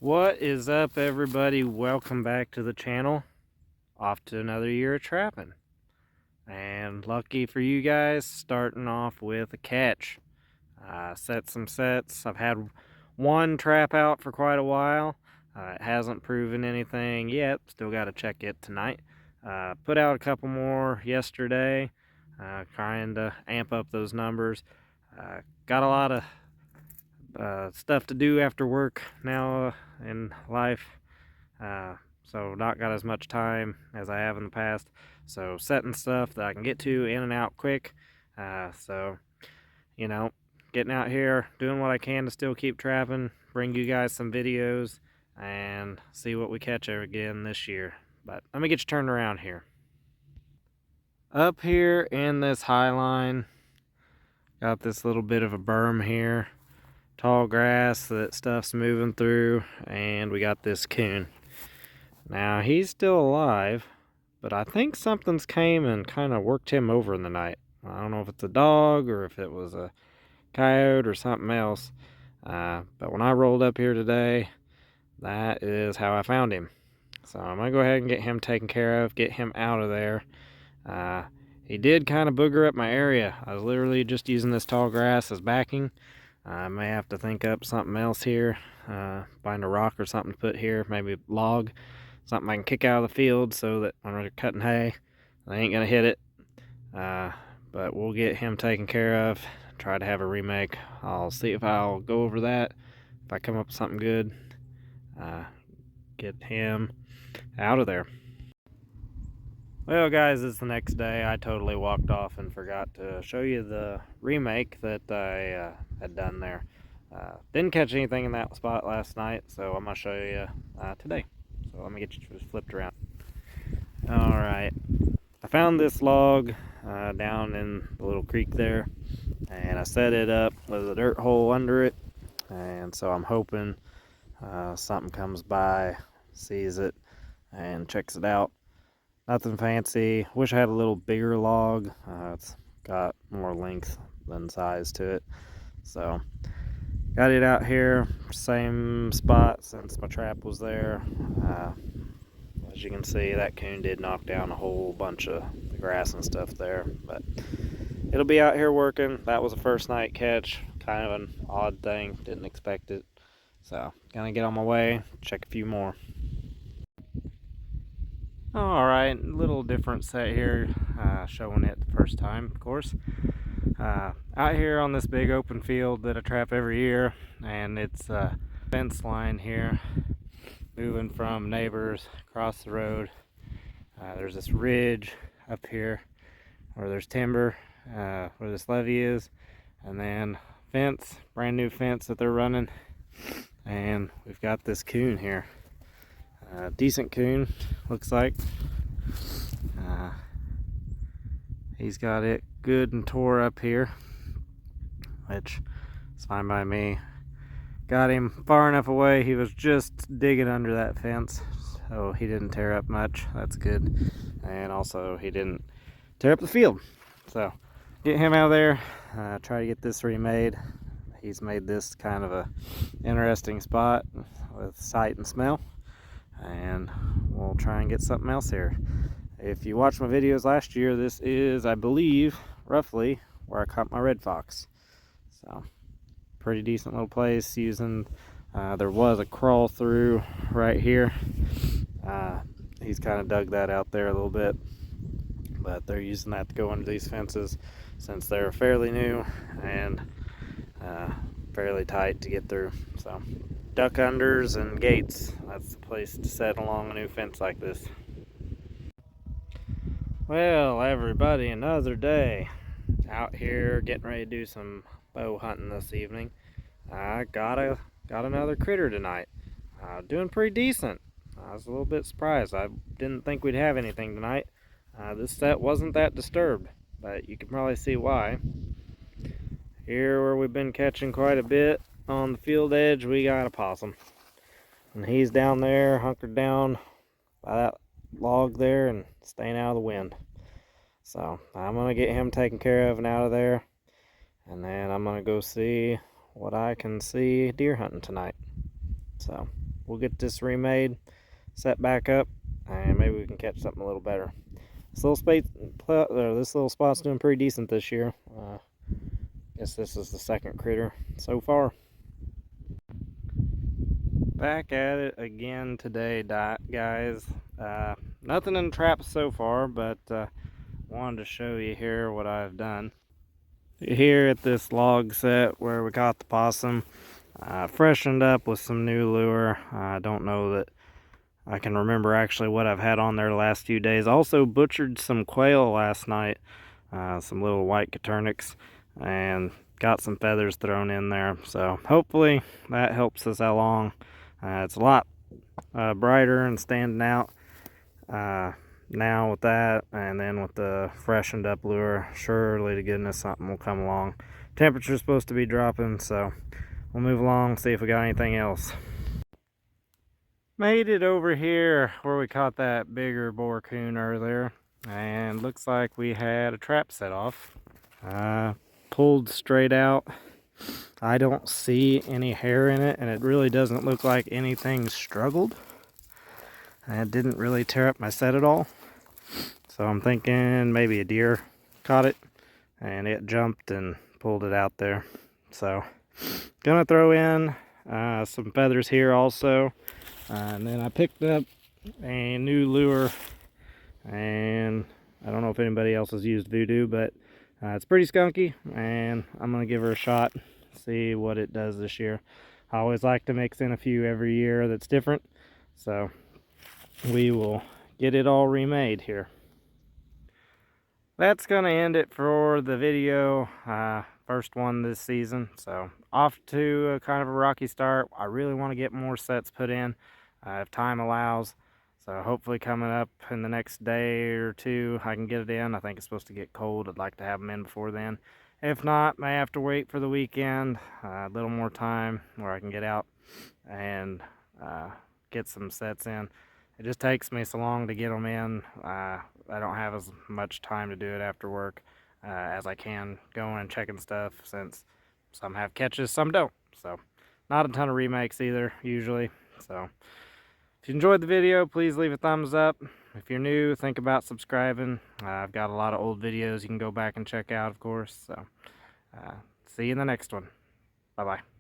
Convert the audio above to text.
What is up, everybody? Welcome back to the channel. Off to another year of trapping, and lucky for you guys, starting off with a catch. Set some sets. I've had one trap out for quite a while. It hasn't proven anything yet. Still got to check it tonight. Put out a couple more yesterday, trying to amp up those numbers. Got a lot of stuff to do after work now in life, so not got as much time as I have in the past. So setting stuff that I can get to in and out quick. So you know, getting out here, doing what I can to still keep trapping, bring you guys some videos, and see what we catch again this year. But let me get you turned around here. Up here in this high line, got this little bit of a berm here. Tall grass that stuff's moving through, and we got this coon. Now he's still alive, but I think something's came and kind of worked him over in the night. I don't know if it's a dog or if it was a coyote or something else, but when I rolled up here today, that is how I found him. So I'm gonna go ahead and get him taken care of, get him out of there. He did kind of booger up my area. I was literally just using this tall grass as backing. I may have to think up something else here, find a rock or something to put here, maybe log, something I can kick out of the field so that when we're cutting hay, I ain't gonna hit it. But we'll get him taken care of, try to have a remake. I'll see if I'll go over that. If I come up with something good, get him out of there. Well guys, it's the next day. I totally walked off and forgot to show you the remake that I had done there. Didn't catch anything in that spot last night, so I'm going to show you today. So let me get you flipped around. Alright, I found this log down in the little creek there, and I set it up with a dirt hole under it, and so I'm hoping something comes by, sees it, and checks it out. Nothing fancy. Wish I had a little bigger log. It's got more length than size to it. So got it out here, same spot since my trap was there. As you can see, that coon did knock down a whole bunch of the grass and stuff there, but it'll be out here working. That was a first night catch, kind of an odd thing, didn't expect it. So gonna get on my way, check a few more. Alright, a little different set here, showing it the first time, of course. Out here on this big open field that I trap every year, and it's a fence line here, moving from neighbors across the road. There's this ridge up here where there's timber, where this levee is, and then fence, brand new fence that they're running, and we've got this coon here. Decent coon, looks like. He's got it good and tore up here, which is fine by me. Got him far enough away, he was just digging under that fence, so he didn't tear up much. That's good. And also he didn't tear up the field. So get him out of there, try to get this remade. He's made this kind of a interesting spot with sight and smell, and we'll try and get something else here. If you watched my videos last year, this is, I believe, roughly where I caught my red fox. So pretty decent little place. Using there was a crawl through right here. He's kind of dug that out there a little bit, but they're using that to go under these fences since they're fairly new and fairly tight to get through. So duck unders and gates, that's the place to set along a new fence like this. Well, everybody, another day out here getting ready to do some bow hunting this evening. I got another critter tonight. Doing pretty decent. I was a little bit surprised. I didn't think we'd have anything tonight. This set wasn't that disturbed, but you can probably see why. Here where we've been catching quite a bit on the field edge, we got a possum. And he's down there, hunkered down by that log there and staying out of the wind. So I'm gonna get him taken care of and out of there, and then I'm gonna go see what I can see deer hunting tonight. So we'll get this remade, set back up, and maybe we can catch something a little better. This little spot's doing pretty decent this year. Guess this is the second critter so far. Back at it again today, guys. Nothing in the traps so far, but wanted to show you here what I've done. Here at this log set where we caught the possum, freshened up with some new lure. I don't know that I can remember actually what I've had on there the last few days. Also butchered some quail last night, some little white coturnix, and got some feathers thrown in there. So hopefully that helps us along. It's a lot brighter and standing out now with that, and then with the freshened up lure, surely to goodness something will come along. Temperature's supposed to be dropping, so we'll move along, see if we got anything else. Made it over here where we caught that bigger boar coon earlier, and looks like we had a trap set off. Pulled straight out. I don't see any hair in it, and it really doesn't look like anything struggled. It didn't really tear up my set at all. So I'm thinking maybe a deer caught it and it jumped and pulled it out there. So gonna throw in some feathers here also. And then I picked up a new lure, and I don't know if anybody else has used Voodoo, but it's pretty skunky, and I'm gonna give her a shot, see what it does this year. I always like to mix in a few every year that's different, so we will get it all remade here. That's gonna end it for the video, first one this season. So off to a kind of a rocky start. I really want to get more sets put in if time allows. So hopefully coming up in the next day or two I can get it in. I think it's supposed to get cold. I'd like to have them in before then. If not, may have to wait for the weekend, a little more time where I can get out and get some sets in. It just takes me so long to get them in. I don't have as much time to do it after work as I can going and checking stuff, since some have catches, some don't. So not a ton of remakes either usually. So if you enjoyed the video, please leave a thumbs up. If you're new, think about subscribing. I've got a lot of old videos you can go back and check out, of course. So see you in the next one. Bye bye.